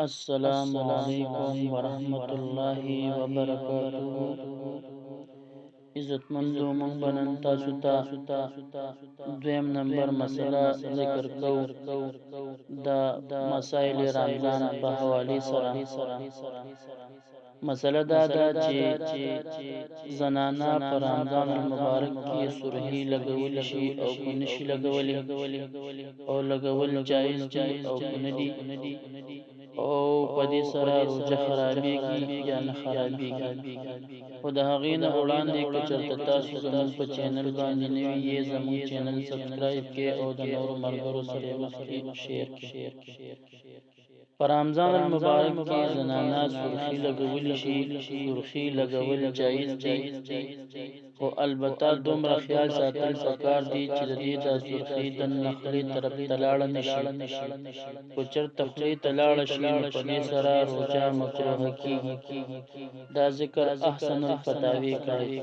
السلام علیکم ورحمت الله وبرکاتہ. عزتمندو مونږ بنن تاسو ته دویم نمبر مسله ذکر کوو د مسائل رمضان په حواله سره. مسله دا ده چې زنانا په رمضان المبارک کې سرحي لګول شي او کو نشي لګولې او لګول جایز دي او کو ندي او په دې سره روزه خرابېږي یا نه خرابېږي. خو د هغې نه وړاندې که چېرته تاسو زموږ په چینل باندې نوي یې زموږ چینل سبسکرایب کړئ او د نورو ملګرو سره یې مخکې شیر کړئ. په رمضان المبارک کې زنانا سرخي لګولی شي. سرخي لګول جایز دي خو البته دومره خیال ساتل پکار دي چې د دې د سرخي د خولې طرف ته لاړه نشي. خو چېرته خولې ته لاړه شي نو په دې سره روژه مکروهه کېږي. دا ذکر احسن الفتاوی کړی.